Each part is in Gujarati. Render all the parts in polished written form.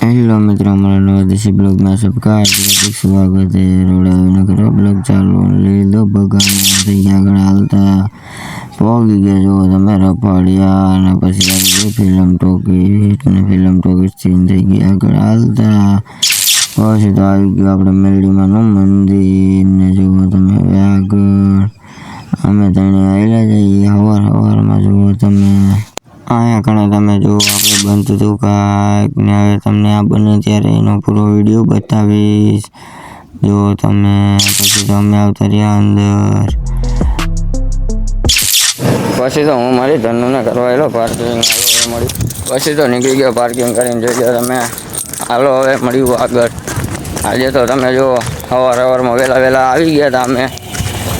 हेलो मित्रों, हमारा नवा देसी ब्लॉग में सबका हार्दिक स्वागत है। रोड़ा करो ब्लॉग चालू ले दो बगाने થઈ ગયા આગળ હાલતા પહોંચી ગયા જો તમે રપાડિયા અને પછી આવી ગઈ ફિલ્મ ટોકીઝ અને ફિલ્મ ટોકીઝ સીન થઈ ગઈ આગળ હાલતા પછી તો આવી ગયું આપણે મેલડીમાંનું મંદિર ને જુઓ તમે હવે આગળ અમે તણે આવેલા જઈએ સવારમાં જુઓ તમે અહીંયા કણે તમે જો આપણે બનતું હતું કાંઈક ને હવે તમને આ બને ત્યારે એનો પૂરો વિડીયો બતાવીશ જો તમે પછી તો અમે આવતા રહ્યા અંદર પછી તો હું મારી ધનુને કરવા આવેલો પાર્કિંગ હાલો મળી પછી તો નીકળી ગયો પાર્કિંગ કરીને જોઈ ગયો તમે હાલો હવે મળ્યું આગળ આજે તો તમે જો સવારમાં વહેલા આવી ગયા હતા અમે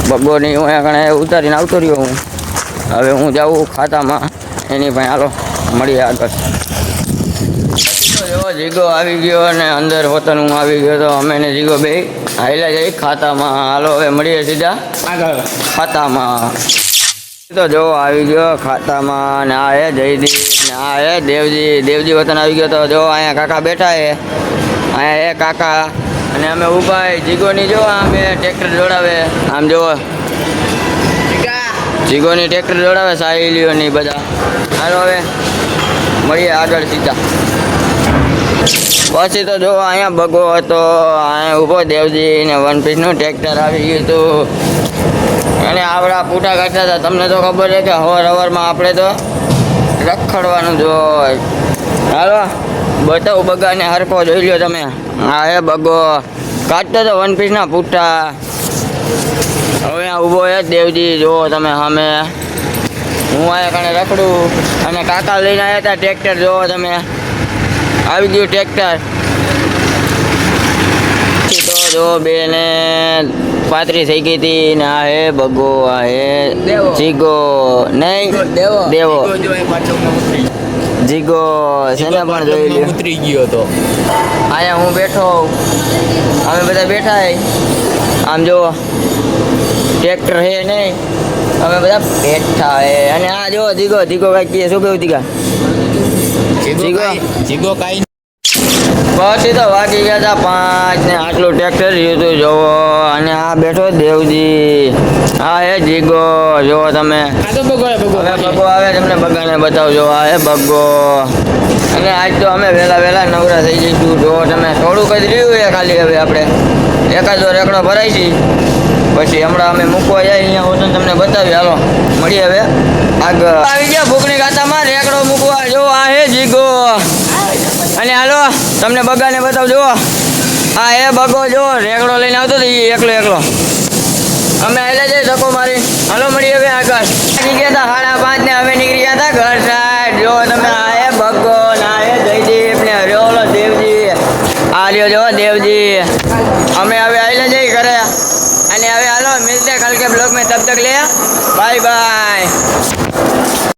બગોની હું અહીંયા કણે ઉતારીને આવતો રહ્યો હું હવે હું જાઉં ખાતામાં એની ભાઈ હાલો મળીએ આગળ પછી તો જો જીગો આવી ગયો અને અંદર હોતન હું આવી ગયો તો અમે ને જીગો બે હાઈલા જઈ ખાતામાં હાલો હવે મળીએ સીધા આગળ ખાતામાં તો જો આવી ગયો ખાતામાં ને આ હે જયદીપ ને આ હે દેવજી વતન આવી ગયો તો જો અહીંયા કાકા બેઠા હે અહીંયા હે કાકા અને અમે ઊભા જીગોની જો આમ ટ્રેક્ટર જોડાવે આમ જો જીગોની ટ્રેક્ટર જોડાવે સાહેલીઓની બધા હાલો હવે મળીએ આગળ સીધા પછી તો જો અહીંયા બગો હતો અહીંયા ઊભો દેવજી ને વન પીસનું ટ્રેક્ટર આવી ગયું હતું અને આવડા પૂઠા કાઢતા હતા તમને તો ખબર છે કે સવારમાં આપણે તો રખડવાનું જો હાલો બતાવું બગાને હરખો જોઈ લ્યો તમે હા હે બગો કાઢતો તો વન પીસના પૂઠા હવે આ ઊભો છે દેવજી જુઓ તમે સામે હું અહીંયા કણે રખડું અને કાકા લઈને આવ્યા હતા ટ્રેક્ટર જુઓ તમે આવી ગયું ટ્રેક્ટર તો જો બેને 35 થઈ ગઈ હતી ને આ હે બગો આ હે જીગો નહીં દેવો જીગો છે ને પણ જોઈ લ્યો ઉતરી ગયો તો અહીંયા હું બેઠો અમે બધા બેઠા હે આમ જો ટ્રેક્ટર હે નહીં અમે બધા બેઠા હે અને આ જો જીગો કાંઈ શું કેવું જીગો કાંઈ પછી તો વાગી ગયા હતા 5 ને આટલું ટ્રેક્ટર રહ્યું હતું જોવો અને આ બેઠો દેવજી હા હે જીગો જોવો તમે બગો આવે તમને બગાને બતાવજો આ હે બગો અને આજ તો અમે વહેલા નવરા થઈ જઈશું જોવો તમે થોડુંક જ રહ્યું છે ખાલી હવે આપણે એકાદો રેકડો ભરાય છે પછી હમણાં અમે મૂકવા જાય અહીંયા હું તમને બતાવી હાલો મળીએ હવે આગળ આવી ગયા ભૂખની ખાતામાં રેકડો મૂકવા જો આ હે જીગો અને હાલો તમને બગાને બતાવજો આ હે બગો જો રેકડો લઈને આવતો હતો એકલો અમે આવેલા જઈએ ધક્કો મારી હાલો મળીએ હવે આગળ નીકળી ગયા હતા 5:30 ને અમે નીકળી ગયા હતા ઘર સાઈડ જો તમે આ હે બગો ના હે જયદીપ ને હરિયોલો દેવજી આ લ્યો જો દેવજી અમે હવે આવેલા જઈએ ઘરે અને હવે હાલો મિલતે કલ के ब्लॉग में तब तक ले बाय बाय।